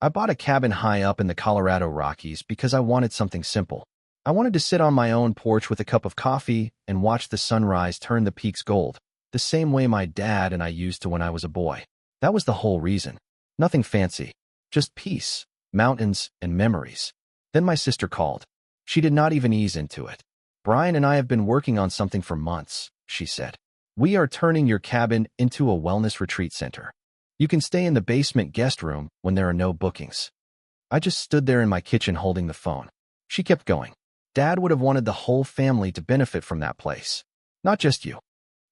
I bought a cabin high up in the Colorado Rockies because I wanted something simple. I wanted to sit on my own porch with a cup of coffee and watch the sunrise turn the peaks gold, the same way my dad and I used to when I was a boy. That was the whole reason. Nothing fancy. Just peace, mountains, and memories. Then my sister called. She did not even ease into it. "Brian and I have been working on something for months," she said. "We are turning your cabin into a wellness retreat center. You can stay in the basement guest room when there are no bookings." I just stood there in my kitchen holding the phone. She kept going. "Dad would have wanted the whole family to benefit from that place. Not just you."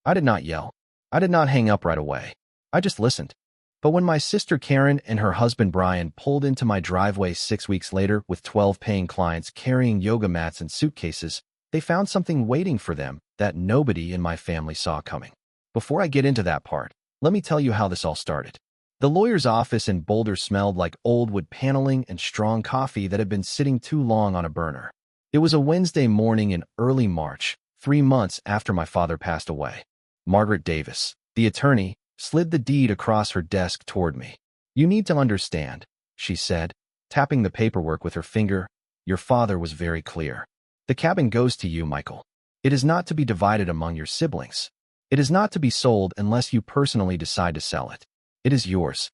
I did not yell. I did not hang up right away. I just listened. But when my sister Karen and her husband Brian pulled into my driveway 6 weeks later with 12 paying clients carrying yoga mats and suitcases, they found something waiting for them that nobody in my family saw coming. Before I get into that part, let me tell you how this all started. The lawyer's office in Boulder smelled like old wood paneling and strong coffee that had been sitting too long on a burner. It was a Wednesday morning in early March, 3 months after my father passed away. Margaret Davis, the attorney, slid the deed across her desk toward me. "You need to understand," she said, tapping the paperwork with her finger. "Your father was very clear. The cabin goes to you, Michael. It is not to be divided among your siblings. It is not to be sold unless you personally decide to sell it. It is yours."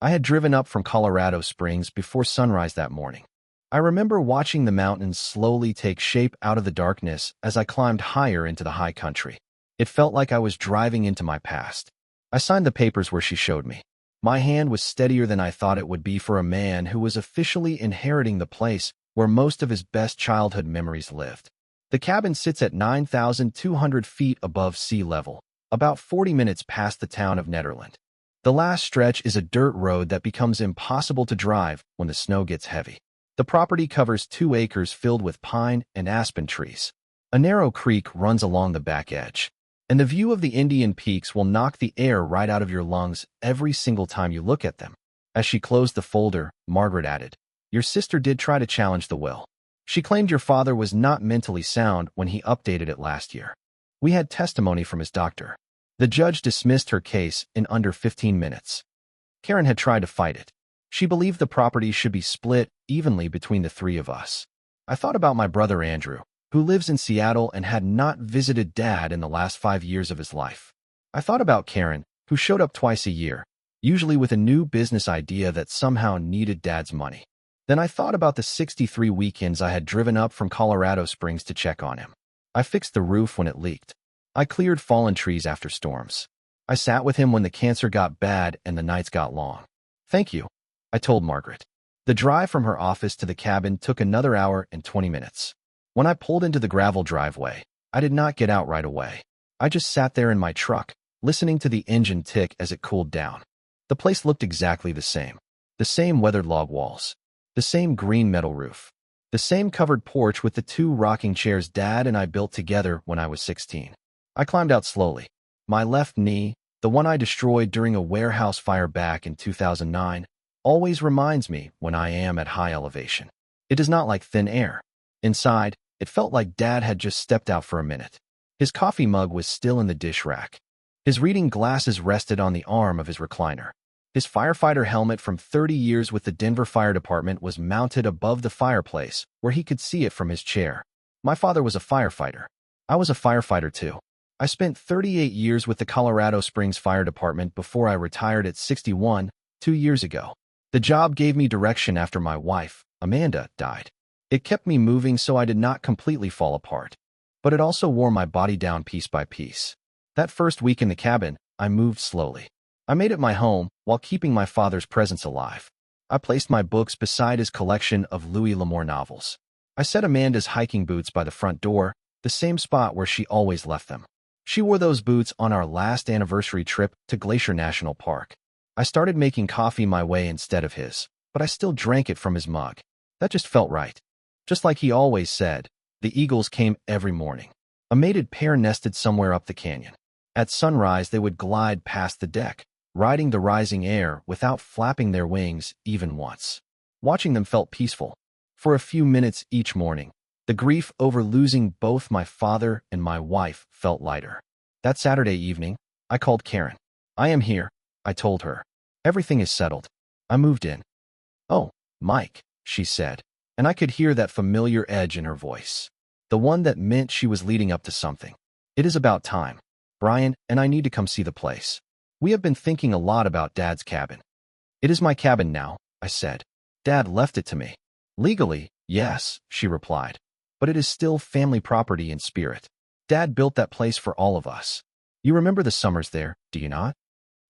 I had driven up from Colorado Springs before sunrise that morning. I remember watching the mountains slowly take shape out of the darkness as I climbed higher into the high country. It felt like I was driving into my past. I signed the papers where she showed me. My hand was steadier than I thought it would be for a man who was officially inheriting the place where most of his best childhood memories lived. The cabin sits at 9,200 feet above sea level, about 40 minutes past the town of Nederland. The last stretch is a dirt road that becomes impossible to drive when the snow gets heavy. The property covers 2 acres filled with pine and aspen trees. A narrow creek runs along the back edge, and the view of the Indian Peaks will knock the air right out of your lungs every single time you look at them. As she closed the folder, Margaret added, "Your sister did try to challenge the will. She claimed your father was not mentally sound when he updated it last year. We had testimony from his doctor. The judge dismissed her case in under 15 minutes. Karen had tried to fight it. She believed the property should be split evenly between the 3 of us. I thought about my brother Andrew, who lives in Seattle and had not visited Dad in the last 5 years of his life. I thought about Karen, who showed up twice a year, usually with a new business idea that somehow needed Dad's money. Then I thought about the 63 weekends I had driven up from Colorado Springs to check on him. I fixed the roof when it leaked. I cleared fallen trees after storms. I sat with him when the cancer got bad and the nights got long. "Thank you," I told Margaret. The drive from her office to the cabin took another hour and 20 minutes. When I pulled into the gravel driveway, I did not get out right away. I just sat there in my truck, listening to the engine tick as it cooled down. The place looked exactly the same. The same weathered log walls. The same green metal roof. The same covered porch with the 2 rocking chairs Dad and I built together when I was 16. I climbed out slowly. My left knee, the one I destroyed during a warehouse fire back in 2009, always reminds me when I am at high elevation. It does not like thin air. Inside, it felt like Dad had just stepped out for a minute. His coffee mug was still in the dish rack. His reading glasses rested on the arm of his recliner. His firefighter helmet from 30 years with the Denver Fire Department was mounted above the fireplace, where he could see it from his chair. My father was a firefighter. I was a firefighter too. I spent 38 years with the Colorado Springs Fire Department before I retired at 61, 2 years ago. The job gave me direction after my wife, Amanda, died. It kept me moving so I did not completely fall apart. But it also wore my body down piece by piece. That first week in the cabin, I moved slowly. I made it my home while keeping my father's presence alive. I placed my books beside his collection of Louis L'Amour novels. I set Amanda's hiking boots by the front door, the same spot where she always left them. She wore those boots on our last anniversary trip to Glacier National Park. I started making coffee my way instead of his, but I still drank it from his mug. That just felt right. Just like he always said, the eagles came every morning. A mated pair nested somewhere up the canyon. At sunrise, they would glide past the deck, riding the rising air without flapping their wings even once. Watching them felt peaceful. For a few minutes each morning, the grief over losing both my father and my wife felt lighter. That Saturday evening, I called Karen. "I am here," I told her. "Everything is settled. I moved in." "Oh, Mike," she said, and I could hear that familiar edge in her voice. The one that meant she was leading up to something. "It is about time. Brian and I need to come see the place. We have been thinking a lot about Dad's cabin." "It is my cabin now," I said. "Dad left it to me." "Legally, yes," she replied. "But it is still family property in spirit. Dad built that place for all of us. You remember the summers there, do you not?"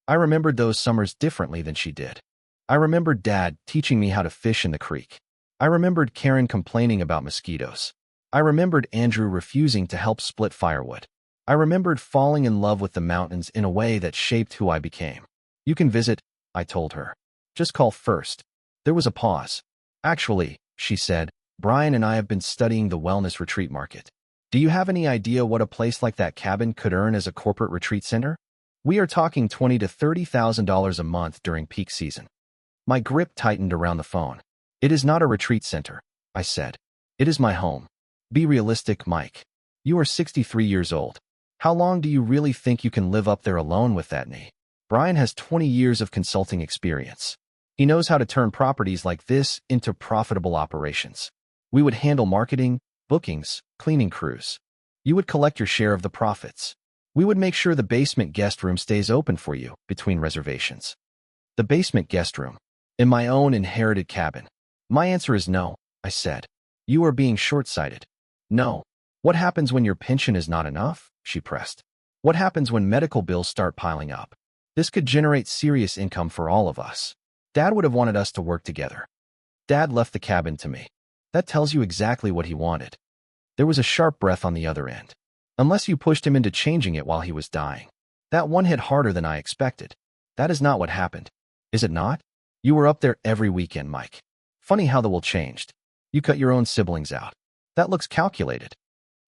I remembered those summers differently than she did. I remembered Dad teaching me how to fish in the creek. I remembered Karen complaining about mosquitoes. I remembered Andrew refusing to help split firewood. I remembered falling in love with the mountains in a way that shaped who I became. "You can visit," I told her. "Just call first." There was a pause. "Actually," she said, "Brian and I have been studying the wellness retreat market. Do you have any idea what a place like that cabin could earn as a corporate retreat center? We are talking $20,000 to $30,000 a month during peak season." My grip tightened around the phone. "It is not a retreat center," I said. "It is my home. Be realistic, Mike. You are 63 years old. How long do you really think you can live up there alone with that knee? Brian has 20 years of consulting experience. He knows how to turn properties like this into profitable operations. We would handle marketing, bookings, cleaning crews. You would collect your share of the profits. We would make sure the basement guest room stays open for you between reservations." The basement guest room. In my own inherited cabin. "My answer is no," I said. "You are being short-sighted." "No. What happens when your pension is not enough?" she pressed. "What happens when medical bills start piling up? This could generate serious income for all of us. Dad would have wanted us to work together." Dad left the cabin to me. That tells you exactly what he wanted. There was a sharp breath on the other end. "Unless you pushed him into changing it while he was dying." That one hit harder than I expected. That is not what happened. Is it not? You were up there every weekend, Mike. Funny how the will changed. You cut your own siblings out. That looks calculated.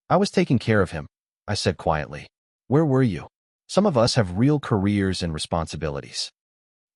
"I was taking care of him," I said quietly. "Where were you? Some of us have real careers and responsibilities."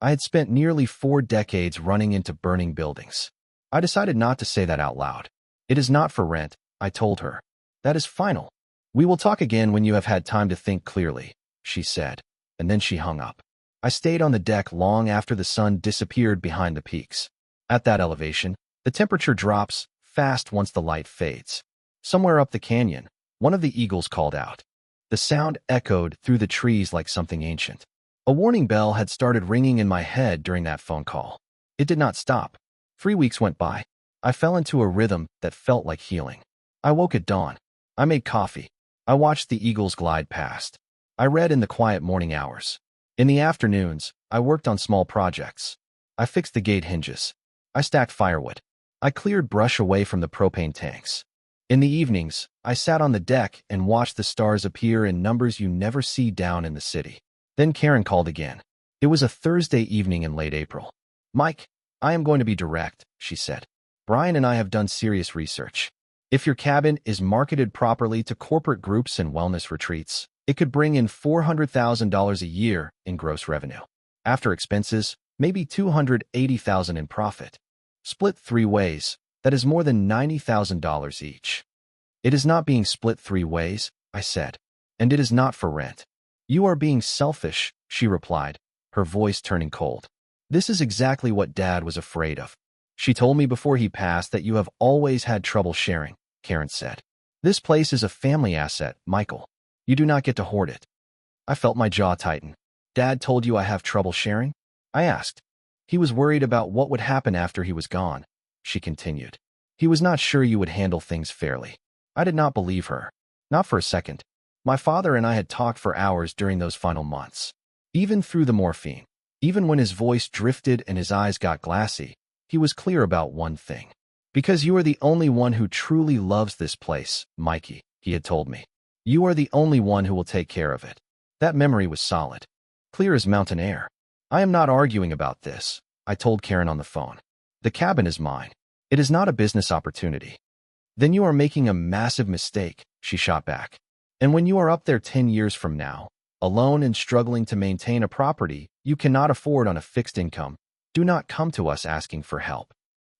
I had spent nearly 4 decades running into burning buildings. I decided not to say that out loud. "It is not for rent," I told her. "That is final. We will talk again when you have had time to think clearly," she said, and then she hung up. I stayed on the deck long after the sun disappeared behind the peaks. At that elevation, the temperature drops fast once the light fades. Somewhere up the canyon, one of the eagles called out. The sound echoed through the trees like something ancient. A warning bell had started ringing in my head during that phone call. It did not stop. 3 weeks went by. I fell into a rhythm that felt like healing. I woke at dawn. I made coffee. I watched the eagles glide past. I read in the quiet morning hours. In the afternoons, I worked on small projects. I fixed the gate hinges. I stacked firewood. I cleared brush away from the propane tanks. In the evenings, I sat on the deck and watched the stars appear in numbers you never see down in the city. Then Karen called again. It was a Thursday evening in late April. "Mike, I am going to be direct," she said. "Brian and I have done serious research. If your cabin is marketed properly to corporate groups and wellness retreats, it could bring in $400,000 a year in gross revenue. After expenses, maybe $280,000 in profit. Split 3 ways, that is more than $90,000 each." "It is not being split 3 ways," I said, "and it is not for rent." "You are being selfish," she replied, her voice turning cold. "This is exactly what Dad was afraid of. She told me before he passed that you have always had trouble sharing," Karen said. "This place is a family asset, Michael. You do not get to hoard it." I felt my jaw tighten. "Dad told you I have trouble sharing?" I asked. "He was worried about what would happen after he was gone," she continued. "He was not sure you would handle things fairly." I did not believe her. Not for a second. My father and I had talked for hours during those final months. Even through the morphine, even when his voice drifted and his eyes got glassy, he was clear about one thing. "Because you are the only one who truly loves this place, Mikey," he had told me. "You are the only one who will take care of it." That memory was solid. Clear as mountain air. "I am not arguing about this," I told Karen on the phone. "The cabin is mine. It is not a business opportunity." "Then you are making a massive mistake," she shot back. "And when you are up there 10 years from now, alone and struggling to maintain a property you cannot afford on a fixed income, do not come to us asking for help."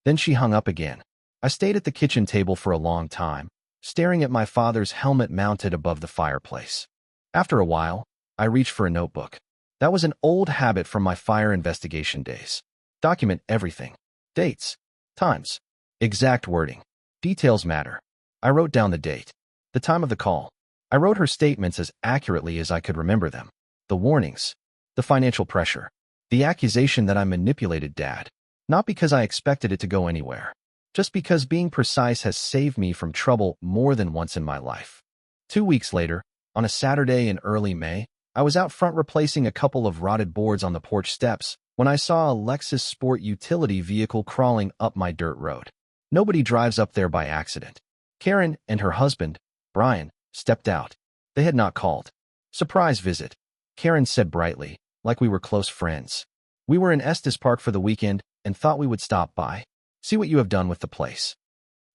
Then she hung up again. I stayed at the kitchen table for a long time, staring at my father's helmet mounted above the fireplace. After a while, I reached for a notebook. That was an old habit from my fire investigation days. Document everything. Dates, times, exact wording. Details matter. I wrote down the date, the time of the call. I wrote her statements as accurately as I could remember them. The warnings, the financial pressure, the accusation that I manipulated Dad. Not because I expected it to go anywhere, just because being precise has saved me from trouble more than once in my life. 2 weeks later, on a Saturday in early May, I was out front replacing a couple of rotted boards on the porch steps when I saw a Lexus Sport utility vehicle crawling up my dirt road. Nobody drives up there by accident. Karen and her husband, Brian, stepped out. They had not called. Surprise visit, Karen said brightly, like we were close friends. We were in Estes Park for the weekend and thought we would stop by, see what you have done with the place.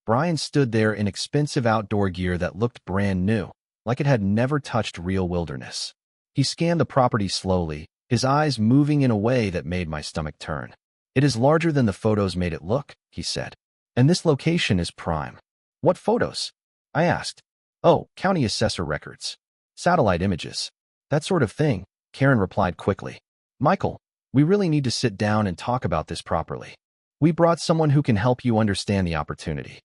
Brian stood there in expensive outdoor gear that looked brand new, like it had never touched real wilderness. He scanned the property slowly, his eyes moving in a way that made my stomach turn. It is larger than the photos made it look, he said. And this location is prime. What photos? I asked. Oh, county assessor records. Satellite images. That sort of thing, Karen replied quickly. Michael, we really need to sit down and talk about this properly. We brought someone who can help you understand the opportunity.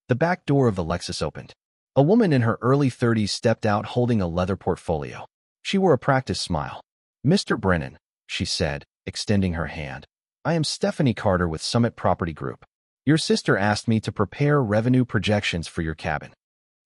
The back door of the Lexus opened. A woman in her early 30s stepped out holding a leather portfolio. She wore a practiced smile. Mr. Brennan, she said, extending her hand. I am Stephanie Carter with Summit Property Group. Your sister asked me to prepare revenue projections for your cabin.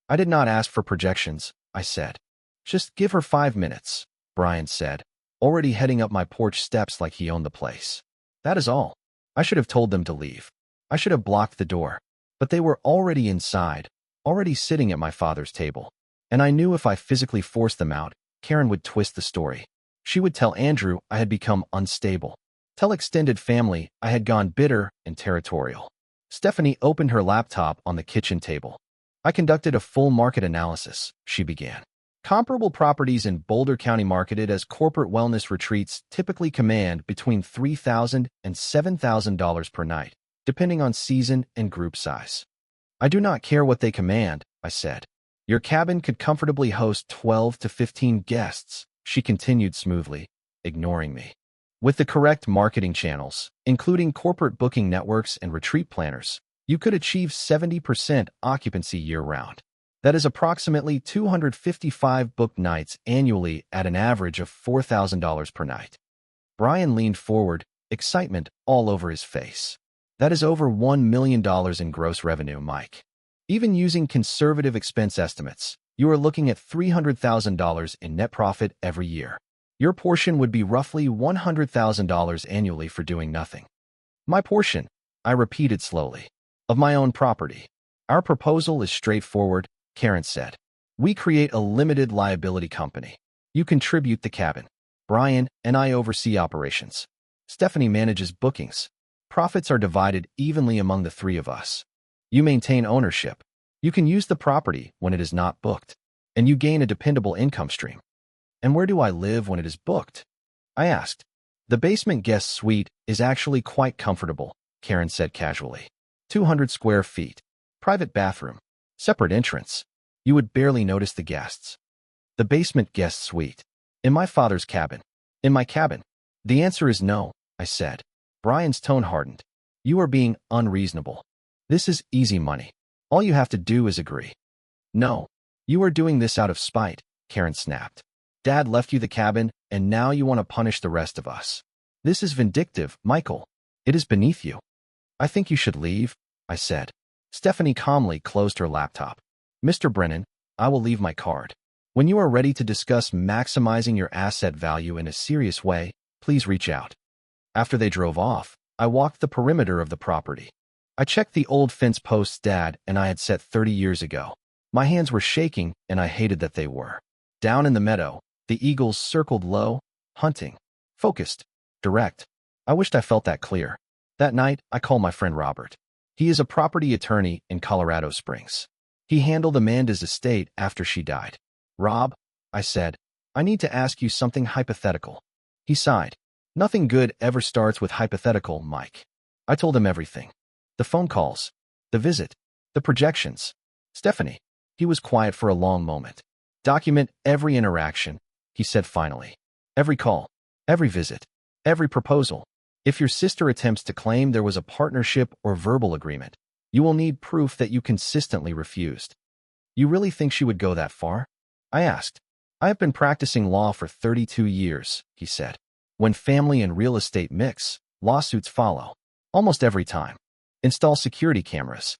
I did not ask for projections, I said. Just give her 5 minutes, Brian said, already heading up my porch steps like he owned the place. That is all. I should have told them to leave. I should have blocked the door. But they were already inside, already sitting at my father's table. And I knew if I physically forced them out, Karen would twist the story. She would tell Andrew I had become unstable. Tell extended family I had gone bitter and territorial. Stephanie opened her laptop on the kitchen table. I conducted a full market analysis, she began. Comparable properties in Boulder County marketed as corporate wellness retreats typically command between $3,000 and $7,000 per night, depending on season and group size. I do not care what they command, I said. Your cabin could comfortably host 12 to 15 guests, she continued smoothly, ignoring me. With the correct marketing channels, including corporate booking networks and retreat planners, you could achieve 70% occupancy year-round. That is approximately 255 booked nights annually at an average of $4,000 per night. Brian leaned forward, excitement all over his face. That is over $1 million in gross revenue, Mike. Even using conservative expense estimates, you are looking at $300,000 in net profit every year. Your portion would be roughly $100,000 annually for doing nothing. My portion, I repeated slowly, of my own property. Our proposal is straightforward, Karen said. We create a limited liability company. You contribute the cabin. Brian and I oversee operations. Stephanie manages bookings. Profits are divided evenly among the three of us. You maintain ownership. You can use the property when it is not booked, and you gain a dependable income stream. And where do I live when it is booked? I asked. The basement guest suite is actually quite comfortable, Karen said casually. 200 square feet. Private bathroom. Separate entrance. You would barely notice the guests. The basement guest suite. In my father's cabin. In my cabin. The answer is no, I said. Brian's tone hardened. You are being unreasonable. This is easy money. All you have to do is agree. No. You are doing this out of spite, Karen snapped. Dad left you the cabin, and now you want to punish the rest of us. This is vindictive, Michael. It is beneath you. I think you should leave, I said. Stephanie calmly closed her laptop. Mr. Brennan, I will leave my card. When you are ready to discuss maximizing your asset value in a serious way, please reach out. After they drove off, I walked the perimeter of the property. I checked the old fence posts Dad and I had set 30 years ago. My hands were shaking, and I hated that they were. Down in the meadow, the eagles circled low, hunting, focused, direct. I wished I felt that clear. That night, I called my friend Robert. He is a property attorney in Colorado Springs. He handled Amanda's estate after she died. Rob, I said, I need to ask you something hypothetical. He sighed. Nothing good ever starts with hypothetical, Mike. I told him everything. The phone calls, the visit, the projections. Stephanie. He was quiet for a long moment. Document every interaction, he said finally. Every call, every visit, every proposal. If your sister attempts to claim there was a partnership or verbal agreement, you will need proof that you consistently refused. You really think she would go that far? I asked. I have been practicing law for 32 years, he said. When family and real estate mix, lawsuits follow. Almost every time. Install security cameras.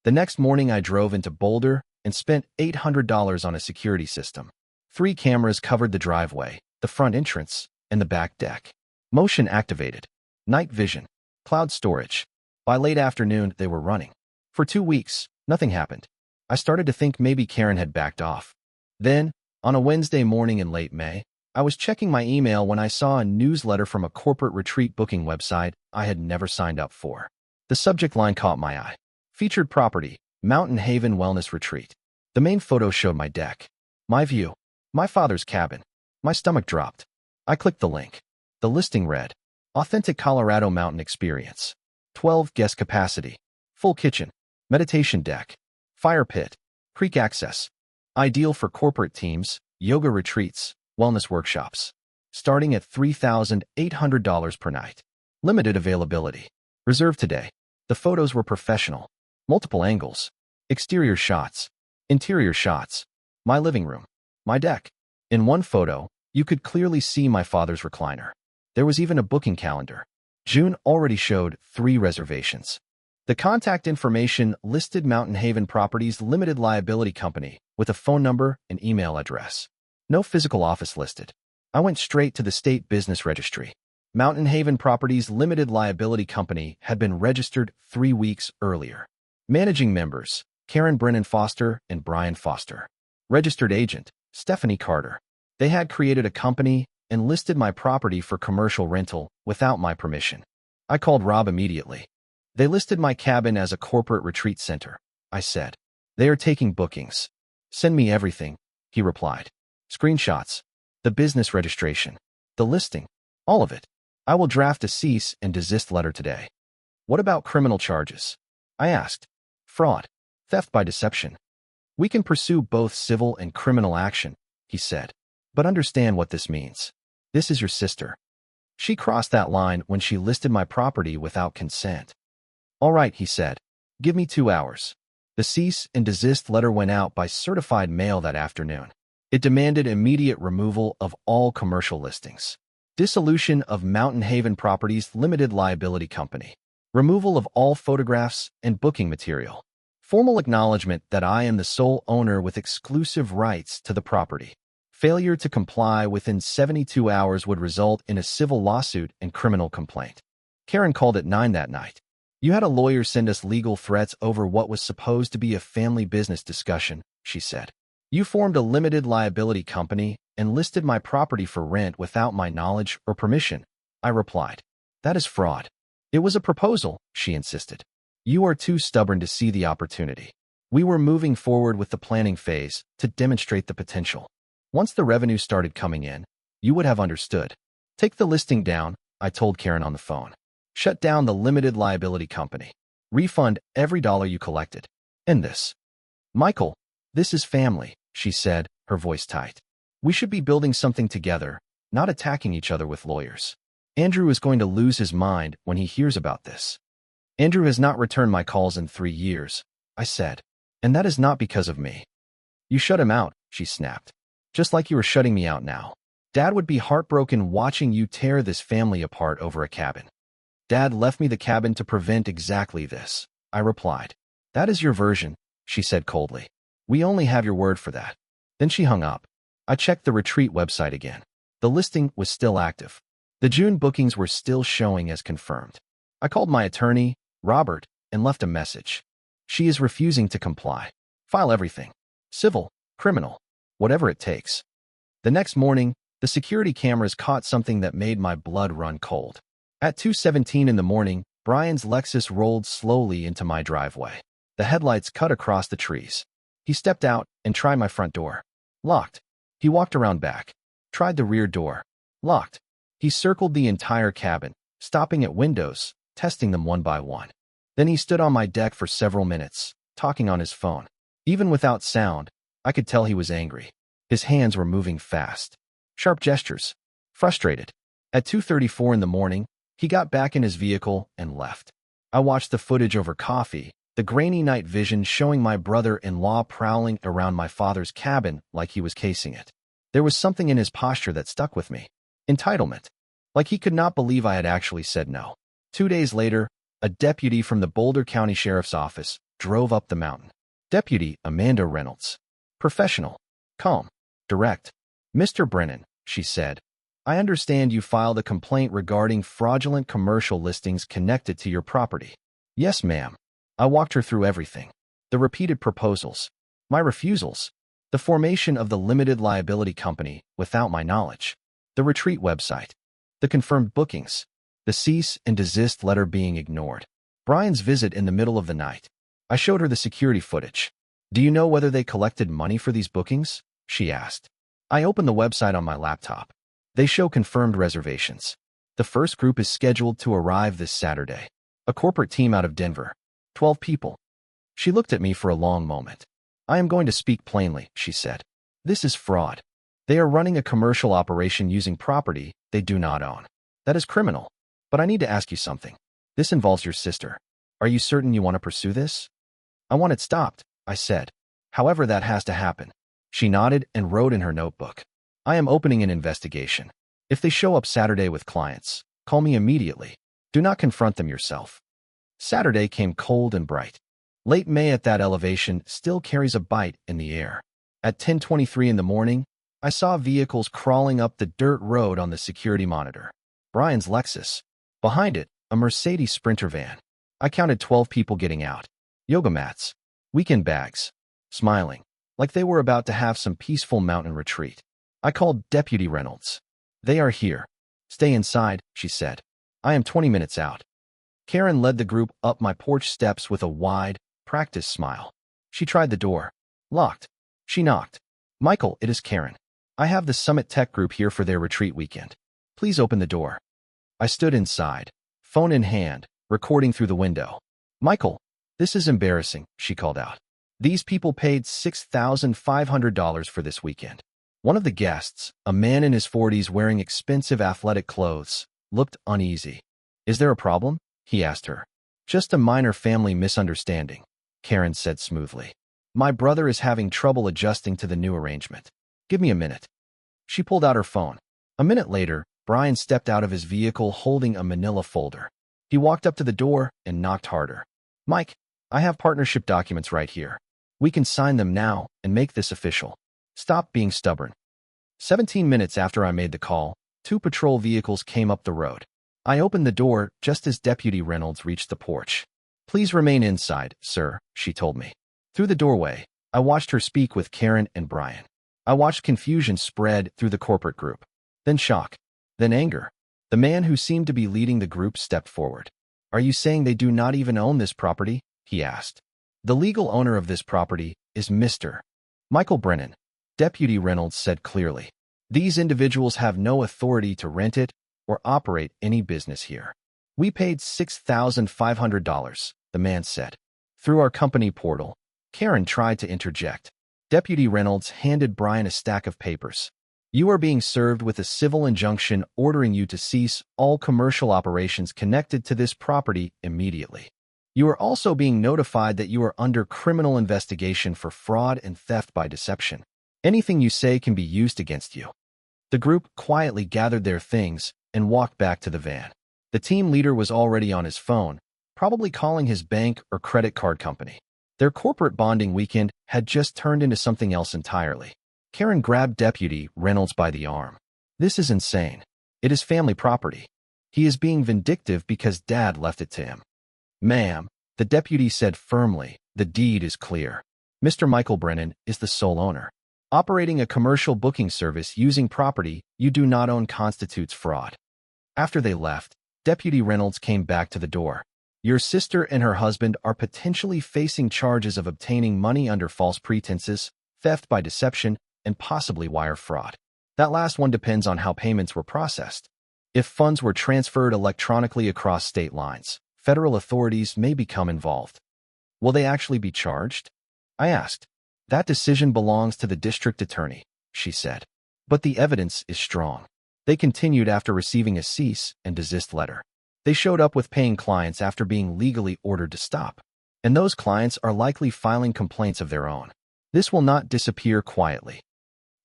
The next morning I drove into Boulder and spent $800 on a security system. 3 cameras covered the driveway, the front entrance, and the back deck. Motion activated. Night vision. Cloud storage. By late afternoon, they were running. For 2 weeks, nothing happened. I started to think maybe Karen had backed off. Then, on a Wednesday morning in late May, I was checking my email when I saw a newsletter from a corporate retreat booking website I had never signed up for. The subject line caught my eye. Featured property, Mountain Haven Wellness Retreat. The main photo showed my deck. My view. My father's cabin. My stomach dropped. I clicked the link. The listing read, Authentic Colorado Mountain Experience. 12 guest capacity. Full kitchen. Meditation deck. Fire pit. Creek access. Ideal for corporate teams, yoga retreats, wellness workshops. Starting at $3,800 per night. Limited availability. Reserve today. The photos were professional. Multiple angles. Exterior shots. Interior shots. My living room. My deck. In one photo, you could clearly see my father's recliner. There was even a booking calendar. June already showed 3 reservations. The contact information listed Mountain Haven Properties Limited Liability Company with a phone number and email address. No physical office listed. I went straight to the state business registry. Mountain Haven Properties Limited Liability Company had been registered 3 weeks earlier. Managing members, Karen Brennan Foster and Brian Foster. Registered agent, Stephanie Carter. They had created a company and listed my property for commercial rental without my permission. I called Rob immediately. They listed my cabin as a corporate retreat center, I said. They are taking bookings. Send me everything, he replied. Screenshots, the business registration, the listing, all of it. I will draft a cease and desist letter today. What about criminal charges? I asked. Fraud, theft by deception. We can pursue both civil and criminal action, he said. But understand what this means. This is your sister. She crossed that line when she listed my property without consent. All right, he said. Give me 2 hours. The cease and desist letter went out by certified mail that afternoon. It demanded immediate removal of all commercial listings. Dissolution of Mountain Haven Properties Limited Liability Company. Removal of all photographs and booking material. Formal acknowledgement that I am the sole owner with exclusive rights to the property. Failure to comply within 72 hours would result in a civil lawsuit and criminal complaint. Karen called at 9 that night. You had a lawyer send us legal threats over what was supposed to be a family business discussion, she said. You formed a limited liability company and listed my property for rent without my knowledge or permission, I replied. That is fraud. It was a proposal, she insisted. You are too stubborn to see the opportunity. We were moving forward with the planning phase to demonstrate the potential. Once the revenue started coming in, you would have understood. Take the listing down, I told Karen on the phone. Shut down the limited liability company. Refund every dollar you collected. End this. Michael, this is family, she said, her voice tight. We should be building something together, not attacking each other with lawyers. Andrew is going to lose his mind when he hears about this. Andrew has not returned my calls in 3 years, I said. And that is not because of me. You shut him out, she snapped. Just like you are shutting me out now. Dad would be heartbroken watching you tear this family apart over a cabin. Dad left me the cabin to prevent exactly this, I replied. That is your version, she said coldly. We only have your word for that. Then she hung up. I checked the retreat website again. The listing was still active. The June bookings were still showing as confirmed. I called my attorney, Robert, and left a message. She is refusing to comply. File everything. Civil, criminal, whatever it takes. The next morning, the security cameras caught something that made my blood run cold. At 2:17 in the morning, Brian's Lexus rolled slowly into my driveway. The headlights cut across the trees. He stepped out and tried my front door. Locked. He walked around back. Tried the rear door. Locked. He circled the entire cabin, stopping at windows, testing them one by one. Then he stood on my deck for several minutes, talking on his phone. Even without sound, I could tell he was angry. His hands were moving fast. Sharp gestures. Frustrated. At 2:34 in the morning, He got back in his vehicle and left. I watched the footage over coffee, the grainy night vision showing my brother-in-law prowling around my father's cabin like he was casing it. There was something in his posture that stuck with me. Entitlement. Like he could not believe I had actually said no. 2 days later, a deputy from the Boulder County Sheriff's Office drove up the mountain. Deputy Amanda Reynolds. Professional. Calm. Direct. Mr. Brennan, she said, I understand you filed a complaint regarding fraudulent commercial listings connected to your property. Yes, ma'am. I walked her through everything. The repeated proposals. My refusals. The formation of the limited liability company without my knowledge. The retreat website. The confirmed bookings. The cease and desist letter being ignored. Brian's visit in the middle of the night. I showed her the security footage. Do you know whether they collected money for these bookings? She asked. I opened the website on my laptop. They show confirmed reservations. The first group is scheduled to arrive this Saturday. A corporate team out of Denver. 12 people. She looked at me for a long moment. I am going to speak plainly, she said. This is fraud. They are running a commercial operation using property they do not own. That is criminal. But I need to ask you something. This involves your sister. Are you certain you want to pursue this? I want it stopped, I said. However, that has to happen. She nodded and wrote in her notebook. I am opening an investigation. If they show up Saturday with clients, call me immediately. Do not confront them yourself. Saturday came cold and bright. Late May at that elevation still carries a bite in the air. At 10:23 in the morning, I saw vehicles crawling up the dirt road on the security monitor. Brian's Lexus. Behind it, a Mercedes Sprinter van. I counted 12 people getting out. Yoga mats. Weekend bags. Smiling, like they were about to have some peaceful mountain retreat. I called Deputy Reynolds. They are here. Stay inside, she said. I am 20 minutes out. Karen led the group up my porch steps with a wide, practiced smile. She tried the door. Locked. She knocked. Michael, it is Karen. I have the Summit Tech Group here for their retreat weekend. Please open the door. I stood inside, phone in hand, recording through the window. Michael, this is embarrassing, she called out. These people paid $6,500 for this weekend. One of the guests, a man in his 40s wearing expensive athletic clothes, looked uneasy. Is there a problem? He asked her. Just a minor family misunderstanding, Karen said smoothly. My brother is having trouble adjusting to the new arrangement. Give me a minute. She pulled out her phone. A minute later, Brian stepped out of his vehicle holding a manila folder. He walked up to the door and knocked harder. Mike, I have partnership documents right here. We can sign them now and make this official. Stop being stubborn. 17 minutes after I made the call, 2 patrol vehicles came up the road. I opened the door just as Deputy Reynolds reached the porch. Please remain inside, sir, she told me. Through the doorway, I watched her speak with Karen and Brian. I watched confusion spread through the corporate group. Then shock. Then anger. The man who seemed to be leading the group stepped forward. Are you saying they do not even own this property? He asked. The legal owner of this property is Mr. Michael Brennan, Deputy Reynolds said clearly. These individuals have no authority to rent it or operate any business here. We paid $6,500, the man said. Through our company portal. Karen tried to interject. Deputy Reynolds handed Brian a stack of papers. You are being served with a civil injunction ordering you to cease all commercial operations connected to this property immediately. You are also being notified that you are under criminal investigation for fraud and theft by deception. Anything you say can be used against you. The group quietly gathered their things and walked back to the van. The team leader was already on his phone, probably calling his bank or credit card company. Their corporate bonding weekend had just turned into something else entirely. Karen grabbed Deputy Reynolds by the arm. This is insane. It is family property. He is being vindictive because Dad left it to him. Ma'am, the deputy said firmly, the deed is clear. Mr. Michael Brennan is the sole owner. Operating a commercial booking service using property you do not own constitutes fraud. After they left, Deputy Reynolds came back to the door. Your sister and her husband are potentially facing charges of obtaining money under false pretenses, theft by deception, and possibly wire fraud. That last one depends on how payments were processed. If funds were transferred electronically across state lines, federal authorities may become involved. Will they actually be charged? I asked. That decision belongs to the district attorney, she said. But the evidence is strong. They continued after receiving a cease and desist letter. They showed up with paying clients after being legally ordered to stop. And those clients are likely filing complaints of their own. This will not disappear quietly.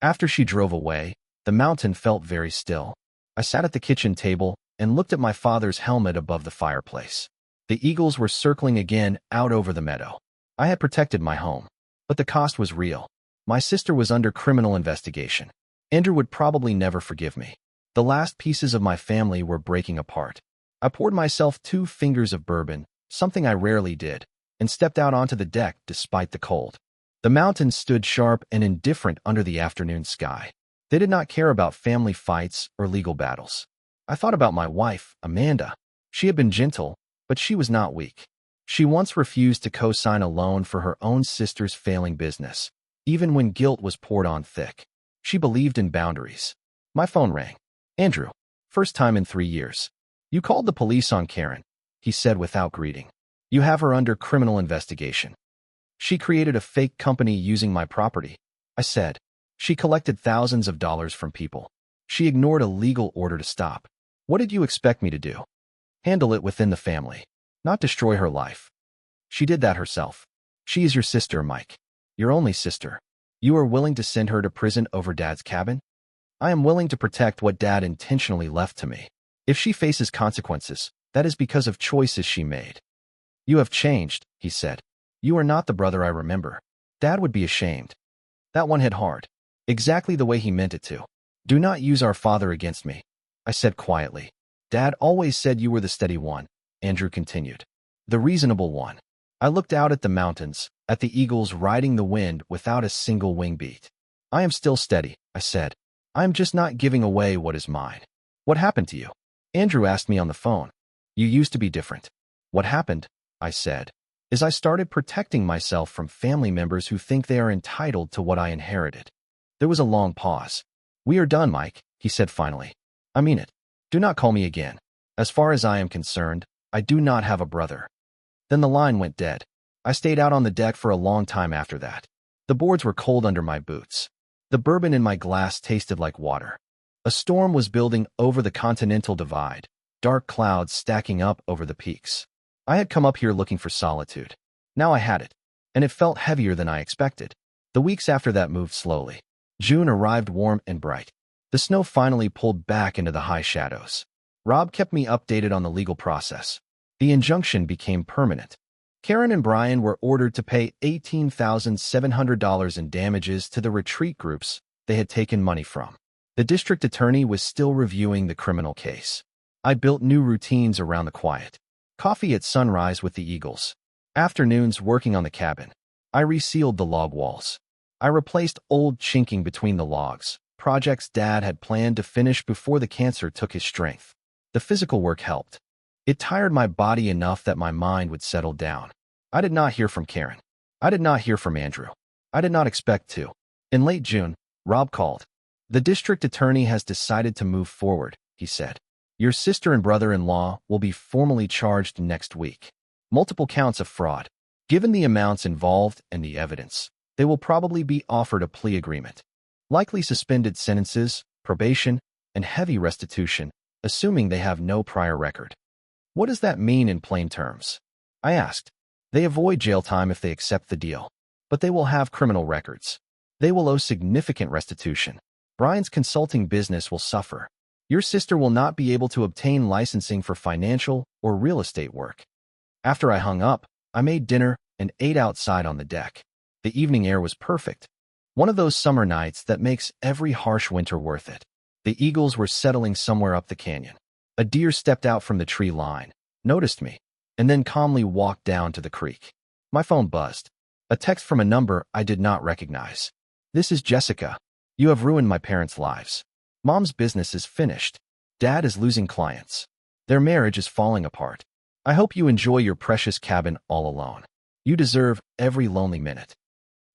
After she drove away, the mountain felt very still. I sat at the kitchen table and looked at my father's helmet above the fireplace. The eagles were circling again out over the meadow. I had protected my home, but the cost was real. My sister was under criminal investigation. Andrew would probably never forgive me. The last pieces of my family were breaking apart. I poured myself 2 fingers of bourbon, something I rarely did, and stepped out onto the deck despite the cold. The mountains stood sharp and indifferent under the afternoon sky. They did not care about family fights or legal battles. I thought about my wife, Amanda. She had been gentle, but she was not weak. She once refused to co-sign a loan for her own sister's failing business, even when guilt was poured on thick. She believed in boundaries. My phone rang. Andrew, first time in 3 years. You called the police on Karen, he said without greeting. You have her under criminal investigation. She created a fake company using my property, I said. She collected thousands of dollars from people. She ignored a legal order to stop. What did you expect me to do? Handle it within the family, not destroy her life. She did that herself. She is your sister, Mike. Your only sister. You are willing to send her to prison over Dad's cabin? I am willing to protect what Dad intentionally left to me. If she faces consequences, that is because of choices she made. You have changed, he said. You are not the brother I remember. Dad would be ashamed. That one hit hard. Exactly the way he meant it to. Do not use our father against me, I said quietly. Dad always said you were the steady one, Andrew continued. The reasonable one. I looked out at the mountains, at the eagles riding the wind without a single wing beat. I am still steady, I said. I am just not giving away what is mine. What happened to you? Andrew asked me on the phone. You used to be different. What happened, I said, is I started protecting myself from family members who think they are entitled to what I inherited. There was a long pause. We are done, Mike, he said finally. I mean it. Do not call me again. As far as I am concerned, I do not have a brother. Then the line went dead. I stayed out on the deck for a long time after that. The boards were cold under my boots. The bourbon in my glass tasted like water. A storm was building over the continental divide, dark clouds stacking up over the peaks. I had come up here looking for solitude. Now I had it, and it felt heavier than I expected. The weeks after that moved slowly. June arrived warm and bright. The snow finally pulled back into the high shadows. Rob kept me updated on the legal process. The injunction became permanent. Karen and Brian were ordered to pay $18,700 in damages to the retreat groups they had taken money from. The district attorney was still reviewing the criminal case. I built new routines around the quiet. Coffee at sunrise with the eagles. Afternoons working on the cabin. I resealed the log walls. I replaced old chinking between the logs, projects Dad had planned to finish before the cancer took his strength. The physical work helped. It tired my body enough that my mind would settle down. I did not hear from Karen. I did not hear from Andrew. I did not expect to. In late June, Rob called. The district attorney has decided to move forward, he said. Your sister and brother-in-law will be formally charged next week. Multiple counts of fraud. Given the amounts involved and the evidence, they will probably be offered a plea agreement. Likely suspended sentences, probation, and heavy restitution, assuming they have no prior record. What does that mean in plain terms? I asked. They avoid jail time if they accept the deal, but they will have criminal records. They will owe significant restitution. Brian's consulting business will suffer. Your sister will not be able to obtain licensing for financial or real estate work. After I hung up, I made dinner and ate outside on the deck. The evening air was perfect. One of those summer nights that makes every harsh winter worth it. The eagles were settling somewhere up the canyon. A deer stepped out from the tree line, noticed me, and then calmly walked down to the creek. My phone buzzed. A text from a number I did not recognize. This is Jessica. You have ruined my parents' lives. Mom's business is finished. Dad is losing clients. Their marriage is falling apart. I hope you enjoy your precious cabin all alone. You deserve every lonely minute.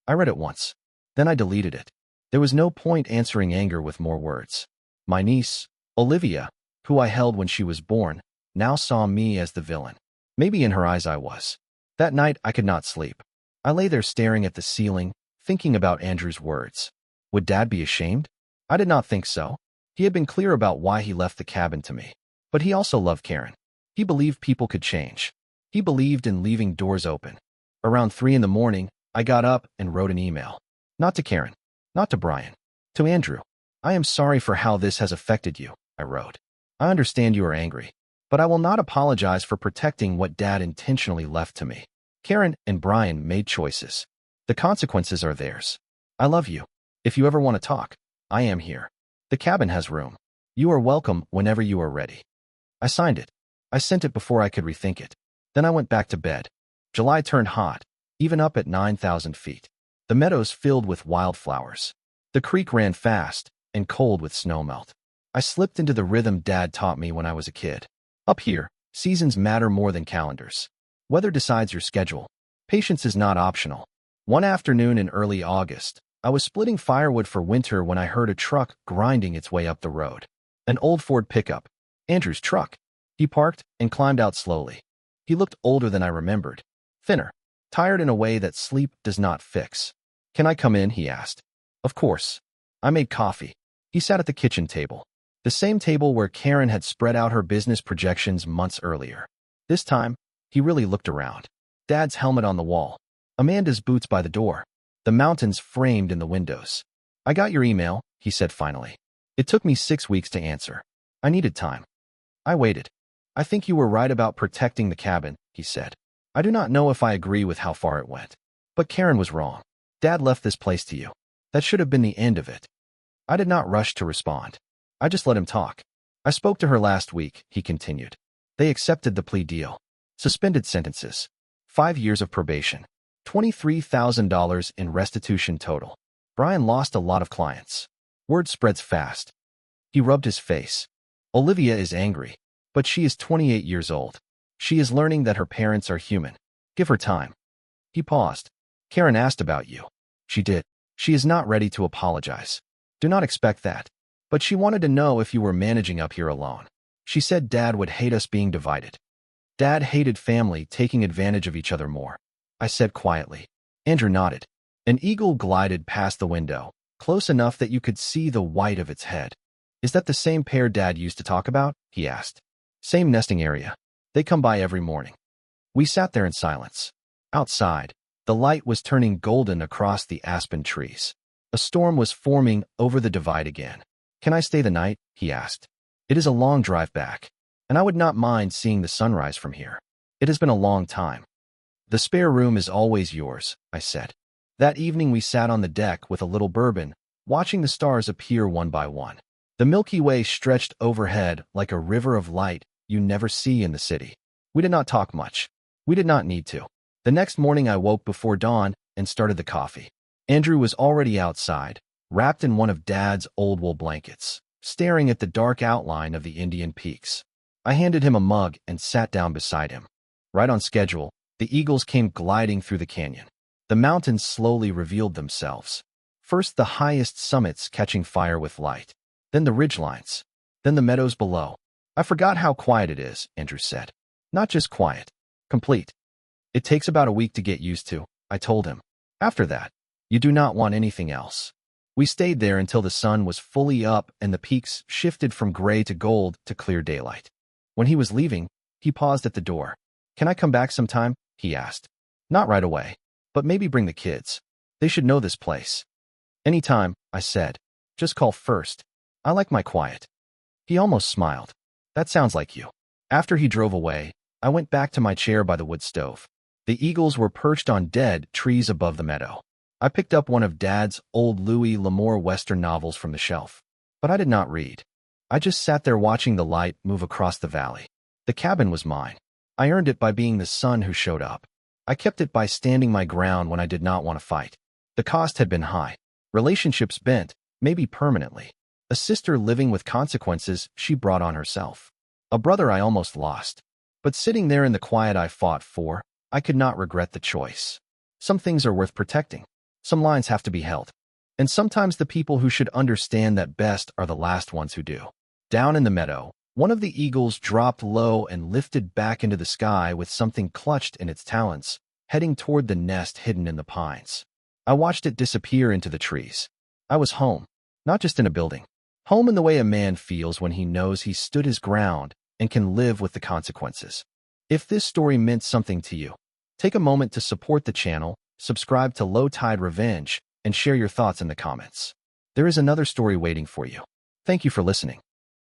I read it once. Then I deleted it. There was no point answering anger with more words. My niece, Olivia, who I held when she was born, now saw me as the villain. Maybe in her eyes I was. That night I could not sleep. I lay there staring at the ceiling, thinking about Andrew's words. Would Dad be ashamed? I did not think so. He had been clear about why he left the cabin to me. But he also loved Karen. He believed people could change. He believed in leaving doors open. Around 3 in the morning, I got up and wrote an email. Not to Karen, not to Brian, to Andrew. I am sorry for how this has affected you, I wrote. I understand you are angry, but I will not apologize for protecting what Dad intentionally left to me. Karen and Brian made choices. The consequences are theirs. I love you. If you ever want to talk, I am here. The cabin has room. You are welcome whenever you are ready. I signed it. I sent it before I could rethink it. Then I went back to bed. July turned hot, even up at 9,000 feet. The meadows filled with wildflowers. The creek ran fast and cold with snowmelt. I slipped into the rhythm Dad taught me when I was a kid. Up here, seasons matter more than calendars. Weather decides your schedule. Patience is not optional. One afternoon in early August, I was splitting firewood for winter when I heard a truck grinding its way up the road. An old Ford pickup. Andrew's truck. He parked and climbed out slowly. He looked older than I remembered. Thinner. Tired in a way that sleep does not fix. Can I come in? He asked. Of course. I made coffee. He sat at the kitchen table. The same table where Karen had spread out her business projections months earlier. This time, he really looked around. Dad's helmet on the wall. Amanda's boots by the door. The mountains framed in the windows. I got your email, he said finally. It took me 6 weeks to answer. I needed time. I waited. I think you were right about protecting the cabin, he said. I do not know if I agree with how far it went. But Karen was wrong. Dad left this place to you. That should have been the end of it. I did not rush to respond. I just let him talk. I spoke to her last week, he continued. They accepted the plea deal. Suspended sentences. 5 years of probation. $23,000 in restitution total. Brian lost a lot of clients. Word spreads fast. He rubbed his face. Olivia is angry, but she is 28 years old. She is learning that her parents are human. Give her time. He paused. Karen asked about you. She did. She is not ready to apologize. Do not expect that. But she wanted to know if you were managing up here alone. She said Dad would hate us being divided. Dad hated family taking advantage of each other more. I said quietly. Andrew nodded. An eagle glided past the window, close enough that you could see the white of its head. Is that the same pair Dad used to talk about? He asked. Same nesting area. They come by every morning. We sat there in silence. Outside, the light was turning golden across the aspen trees. A storm was forming over the divide again. Can I stay the night? He asked. It is a long drive back, and I would not mind seeing the sunrise from here. It has been a long time. The spare room is always yours, I said. That evening we sat on the deck with a little bourbon, watching the stars appear one by one. The Milky Way stretched overhead like a river of light you never see in the city. We did not talk much. We did not need to. The next morning I woke before dawn and started the coffee. Andrew was already outside, wrapped in one of Dad's old wool blankets, staring at the dark outline of the Indian peaks. I handed him a mug and sat down beside him. Right on schedule, the eagles came gliding through the canyon. The mountains slowly revealed themselves. First the highest summits catching fire with light, then the ridgelines, then the meadows below. I forgot how quiet it is, Andrew said. Not just quiet, complete. It takes about a week to get used to, I told him. After that, you do not want anything else. We stayed there until the sun was fully up and the peaks shifted from gray to gold to clear daylight. When he was leaving, he paused at the door. Can I come back sometime? He asked. Not right away, but maybe bring the kids. They should know this place. Anytime, I said. Just call first. I like my quiet. He almost smiled. That sounds like you. After he drove away, I went back to my chair by the wood stove. The eagles were perched on dead trees above the meadow. I picked up one of Dad's old Louis L'Amour Western novels from the shelf. But I did not read. I just sat there watching the light move across the valley. The cabin was mine. I earned it by being the son who showed up. I kept it by standing my ground when I did not want to fight. The cost had been high. Relationships bent, maybe permanently. A sister living with consequences she brought on herself. A brother I almost lost. But sitting there in the quiet I fought for, I could not regret the choice. Some things are worth protecting. Some lines have to be held. And sometimes the people who should understand that best are the last ones who do. Down in the meadow, one of the eagles dropped low and lifted back into the sky with something clutched in its talons, heading toward the nest hidden in the pines. I watched it disappear into the trees. I was home, not just in a building. Home in the way a man feels when he knows he stood his ground and can live with the consequences. If this story meant something to you, take a moment to support the channel, subscribe to Low Tide Revenge, and share your thoughts in the comments. There is another story waiting for you. Thank you for listening.